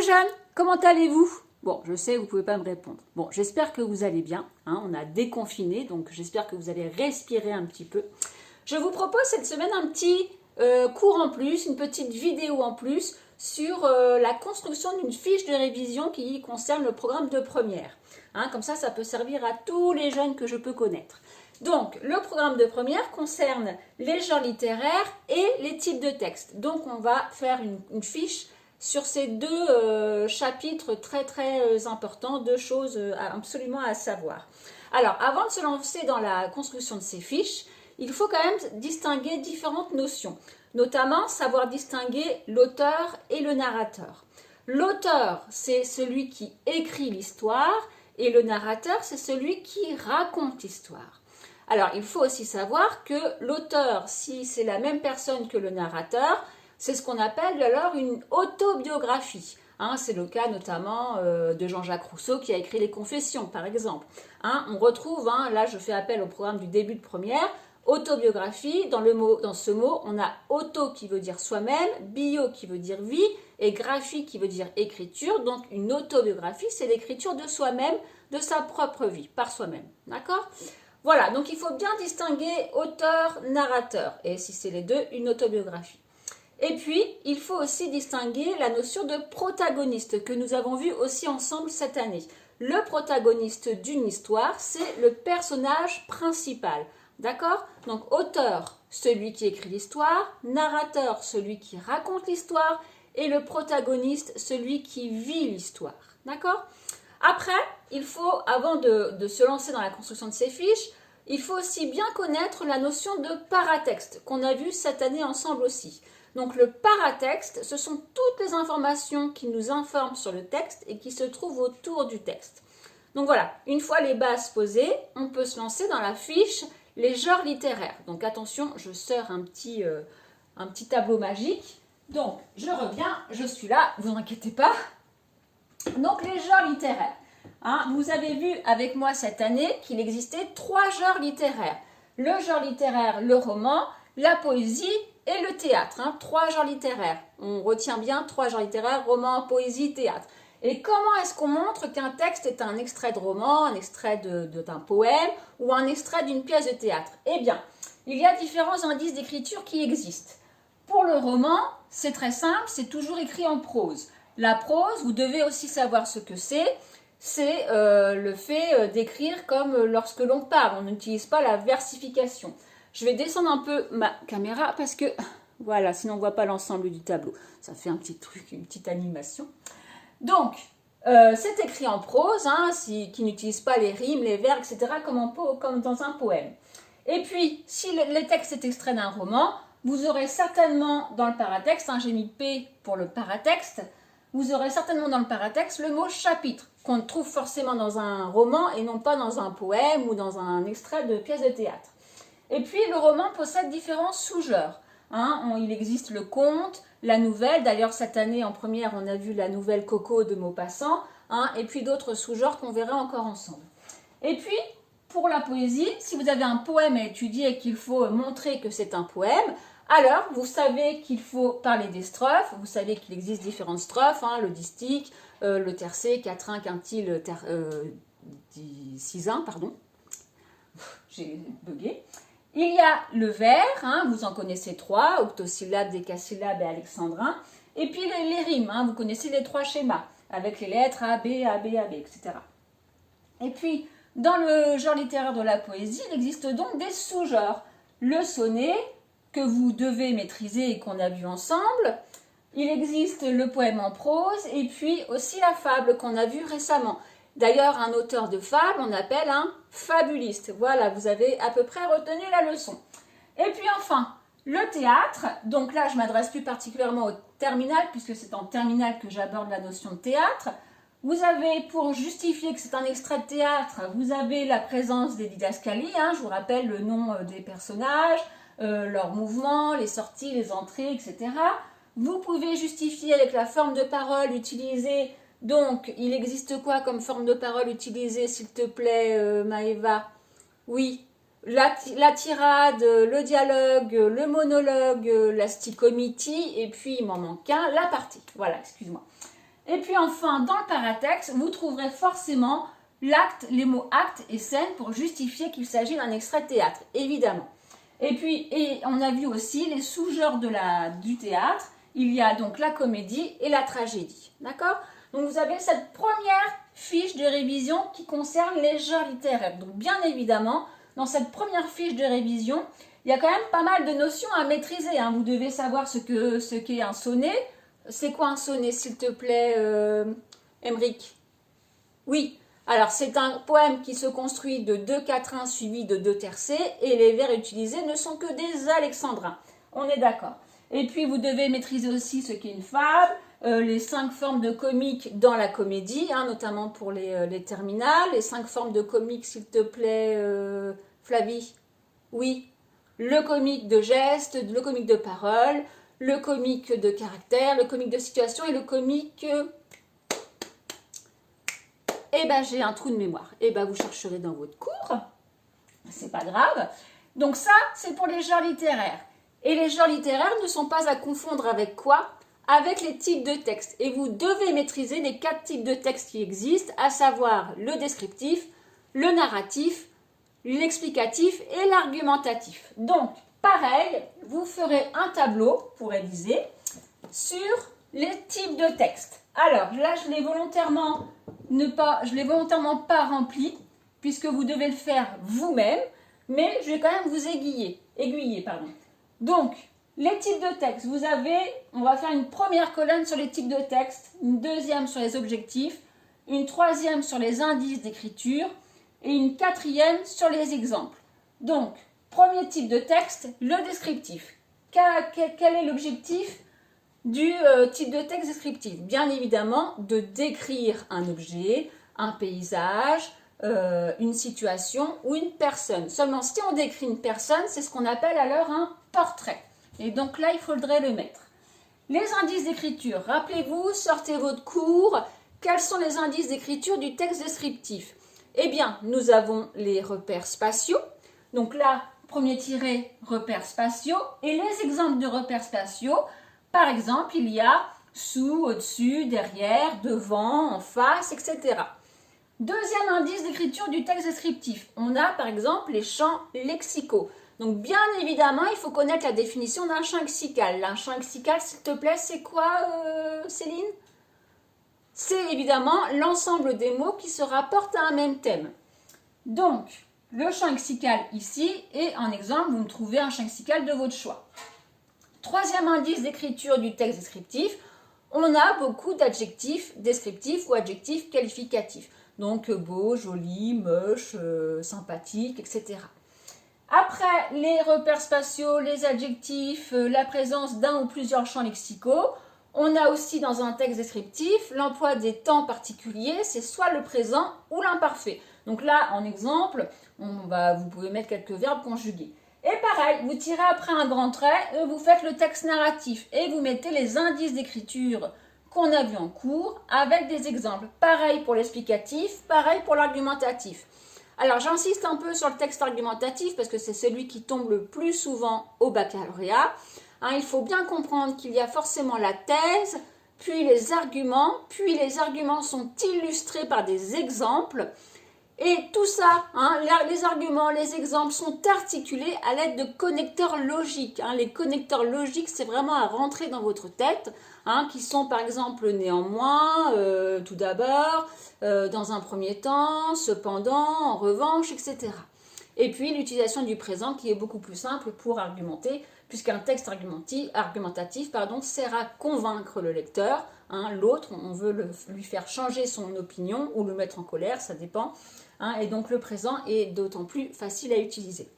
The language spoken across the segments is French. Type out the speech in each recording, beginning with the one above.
les jeunes, comment allez-vous? Bon, je sais, vous ne pouvez pas me répondre. Bon, j'espère que vous allez bien. Hein, on a déconfiné, donc j'espère que vous allez respirer un petit peu. Je vous propose cette semaine un petit cours en plus, une petite vidéo en plus sur la construction d'une fiche de révision qui concerne le programme de première. Hein, comme ça peut servir à tous les jeunes que je peux connaître. Donc, le programme de première concerne les genres littéraires et les types de textes. Donc, on va faire une fiche sur ces deux chapitres très importants, deux choses absolument à savoir. Alors, avant de se lancer dans la construction de ces fiches, il faut quand même distinguer différentes notions, notamment savoir distinguer l'auteur et le narrateur. L'auteur, c'est celui qui écrit l'histoire et le narrateur, c'est celui qui raconte l'histoire. Alors, il faut aussi savoir que l'auteur, si c'est la même personne que le narrateur, c'est ce qu'on appelle alors une autobiographie. Hein, c'est le cas notamment de Jean-Jacques Rousseau qui a écrit les Confessions, par exemple. Hein, on retrouve, là je fais appel au programme du début de première, autobiographie, dans ce mot, on a auto qui veut dire soi-même, bio qui veut dire vie, et graphie qui veut dire écriture. Donc une autobiographie, c'est l'écriture de soi-même, de sa propre vie, par soi-même. D'accord ? Voilà, donc il faut bien distinguer auteur-narrateur, et si c'est les deux, une autobiographie. Et puis, il faut aussi distinguer la notion de protagoniste que nous avons vu aussi ensemble cette année. Le protagoniste d'une histoire, c'est le personnage principal. D'accord? Donc, auteur, celui qui écrit l'histoire, narrateur, celui qui raconte l'histoire, et le protagoniste, celui qui vit l'histoire. D'accord? Après, il faut, avant de se lancer dans la construction de ces fiches, il faut aussi bien connaître la notion de paratexte, qu'on a vu cette année ensemble aussi. Donc le paratexte, ce sont toutes les informations qui nous informent sur le texte et qui se trouvent autour du texte. Donc voilà, une fois les bases posées, on peut se lancer dans la fiche les genres littéraires. Donc attention, je sors un petit tableau magique. Donc je reviens, je suis là, vous inquiétez pas. Donc les genres littéraires. Hein, vous avez vu avec moi cette année qu'il existait 3 genres littéraires. Le genre littéraire, le roman, la poésie et le théâtre. 3 genres littéraires. On retient bien 3 genres littéraires, roman, poésie, théâtre. Et comment est-ce qu'on montre qu'un texte est un extrait de roman, un extrait d'un poème ou un extrait d'une pièce de théâtre? Eh bien, il y a différents indices d'écriture qui existent. Pour le roman, c'est très simple, c'est toujours écrit en prose. La prose, vous devez aussi savoir ce que c'est. C'est le fait d'écrire comme lorsque l'on parle. On n'utilise pas la versification. Je vais descendre un peu ma caméra parce que, voilà, sinon on ne voit pas l'ensemble du tableau. Ça fait un petit truc, une petite animation. Donc, c'est écrit en prose, qui n'utilise pas les rimes, les vers, etc., comme dans un poème. Et puis, si le texte est extrait d'un roman, vous aurez certainement dans le paratexte, j'ai mis P pour le paratexte, vous aurez certainement dans le paratexte le mot chapitre, qu'on trouve forcément dans un roman et non pas dans un poème ou dans un extrait de pièce de théâtre. Et puis, le roman possède différents sous-genres. Il existe le conte, la nouvelle. D'ailleurs, cette année, en première, on a vu la nouvelle Coco de Maupassant. Et puis d'autres sous-genres qu'on verra encore ensemble. Et puis, pour la poésie, si vous avez un poème à étudier et qu'il faut montrer que c'est un poème, alors vous savez qu'il faut parler des strophes. Vous savez qu'il existe différentes strophes, le distique, le tercé, quatrain, quintile, sisin, pardon. J'ai bugué. Il y a le vers, vous en connaissez 3, octosyllabe, décasyllabe et alexandrin. Et puis les rimes, vous connaissez les 3 schémas, avec les lettres A, B, A, B, A, B, etc. Et puis, dans le genre littéraire de la poésie, il existe donc des sous-genres. Le sonnet, que vous devez maîtriser et qu'on a vu ensemble. Il existe le poème en prose, et puis aussi la fable qu'on a vue récemment. D'ailleurs, un auteur de fable, on appelle un fabuliste. Voilà, vous avez à peu près retenu la leçon. Et puis enfin, le théâtre. Donc là, je m'adresse plus particulièrement au terminal, puisque c'est en terminale que j'aborde la notion de théâtre. Vous avez, pour justifier que c'est un extrait de théâtre, vous avez la présence des didascalies. Je vous rappelle le nom des personnages, leurs mouvements, les sorties, les entrées, etc. Vous pouvez justifier avec la forme de parole utilisée. Donc, il existe quoi comme forme de parole utilisée, s'il te plaît, Maëva? Oui, la tirade, le dialogue, le monologue, la stichomythie, et puis il m'en manque un, la partie. Voilà, excuse-moi. Et puis enfin, dans le paratexte, vous trouverez forcément l'acte, les mots acte et scène pour justifier qu'il s'agit d'un extrait de théâtre, évidemment. Et puis, on a vu aussi les sous-genres du théâtre. Il y a donc la comédie et la tragédie. D'accord? Donc vous avez cette première fiche de révision qui concerne les genres littéraires. Donc bien évidemment, dans cette première fiche de révision, il y a quand même pas mal de notions à maîtriser. Hein. Vous devez savoir ce qu'est un sonnet. C'est quoi un sonnet, s'il te plaît, Émeric? Oui, alors c'est un poème qui se construit de 2 quatrains suivis de 2 tercets et les vers utilisés ne sont que des alexandrins. On est d'accord. Et puis vous devez maîtriser aussi ce qu'est une fable, les 5 formes de comique dans la comédie, hein, notamment pour les terminales, les 5 formes de comique, s'il te plaît, Flavie. Oui, le comique de geste, le comique de parole, le comique de caractère, le comique de situation et le comique... Eh ben j'ai un trou de mémoire. Eh ben vous chercherez dans votre cours. C'est pas grave. Donc ça, c'est pour les genres littéraires. Et les genres littéraires ne sont pas à confondre avec quoi? Avec les types de textes. Et vous devez maîtriser les 4 types de textes qui existent, à savoir le descriptif, le narratif, l'explicatif et l'argumentatif. Donc, pareil, vous ferez un tableau pour réviser sur les types de textes. Alors, là, je l'ai volontairement pas rempli, puisque vous devez le faire vous-même, mais je vais quand même vous aiguiller. Donc, les types de textes, on va faire une première colonne sur les types de textes, une deuxième sur les objectifs, une troisième sur les indices d'écriture et une quatrième sur les exemples. Donc, premier type de texte, le descriptif. Quel est l'objectif du type de texte descriptif? Bien évidemment, de décrire un objet, un paysage, une situation ou une personne. Seulement, si on décrit une personne, c'est ce qu'on appelle alors un portrait. Et donc là, il faudrait le mettre. Les indices d'écriture. Rappelez-vous, sortez votre cours. Quels sont les indices d'écriture du texte descriptif? Eh bien, nous avons les repères spatiaux. Donc là, premier tiré, repères spatiaux. Et les exemples de repères spatiaux, par exemple, il y a sous, au-dessus, derrière, devant, en face, etc. Deuxième indice d'écriture du texte descriptif. On a par exemple les champs lexicaux. Donc bien évidemment, il faut connaître la définition d'un champ lexical. Un champ lexical, s'il te plaît, c'est quoi, Céline? C'est évidemment l'ensemble des mots qui se rapportent à un même thème. Donc, le champ lexical ici, et en exemple, vous me trouvez un champ lexical de votre choix. Troisième indice d'écriture du texte descriptif, on a beaucoup d'adjectifs descriptifs ou adjectifs qualificatifs. Donc beau, joli, moche, sympathique, etc. Après les repères spatiaux, les adjectifs, la présence d'un ou plusieurs champs lexicaux, on a aussi dans un texte descriptif l'emploi des temps particuliers, c'est soit le présent ou l'imparfait. Donc là, en exemple, vous pouvez mettre quelques verbes conjugués. Et pareil, vous tirez après un grand trait, vous faites le texte narratif et vous mettez les indices d'écriture qu'on a vus en cours avec des exemples. Pareil pour l'explicatif, pareil pour l'argumentatif. Alors j'insiste un peu sur le texte argumentatif parce que c'est celui qui tombe le plus souvent au baccalauréat. Il faut bien comprendre qu'il y a forcément la thèse, puis les arguments sont illustrés par des exemples. Et tout ça, les arguments, les exemples sont articulés à l'aide de connecteurs logiques. Les connecteurs logiques, c'est vraiment à rentrer dans votre tête, qui sont par exemple néanmoins, tout d'abord, dans un premier temps, cependant, en revanche, etc. Et puis l'utilisation du présent qui est beaucoup plus simple pour argumenter, puisqu'un texte argumentatif sert à convaincre le lecteur. L'autre, on veut lui faire changer son opinion ou le mettre en colère, ça dépend. Et donc le présent est d'autant plus facile à utiliser.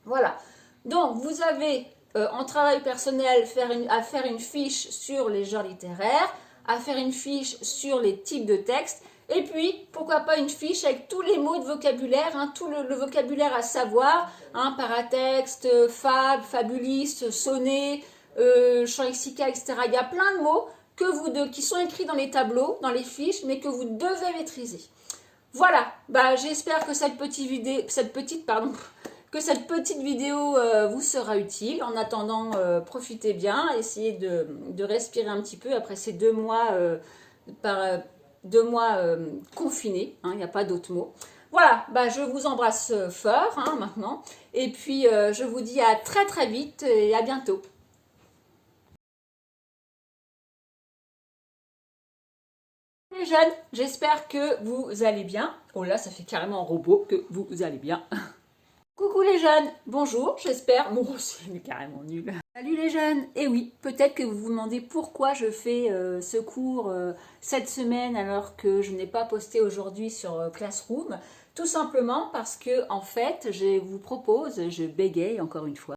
Voilà. Donc vous avez en travail personnel à faire une fiche sur les genres littéraires, à faire une fiche sur les types de textes, et puis pourquoi pas une fiche avec tous les mots de vocabulaire, tout le vocabulaire à savoir, paratexte, fable, fabuliste, sonnet, champ lexical, etc. Il y a plein de mots qui sont écrits dans les tableaux, dans les fiches, mais que vous devez maîtriser. Voilà, j'espère que cette petite vidéo vous sera utile. En attendant, profitez bien, essayez de respirer un petit peu après ces 2 mois par 2 mois confinés, hein, il n'y a pas d'autre mot. Voilà, bah, je vous embrasse fort hein, maintenant. Et puis, je vous dis à très très vite et à bientôt. Les jeunes, j'espère que vous allez bien. Oh là, ça fait carrément un robot que vous allez bien. Coucou les jeunes, bonjour, j'espère. Bon, c'est carrément nul. Salut les jeunes. Et oui, peut-être que vous vous demandez pourquoi je fais ce cours cette semaine alors que je n'ai pas posté aujourd'hui sur Classroom. Tout simplement parce que en fait, je vous propose, je bégaye encore une fois.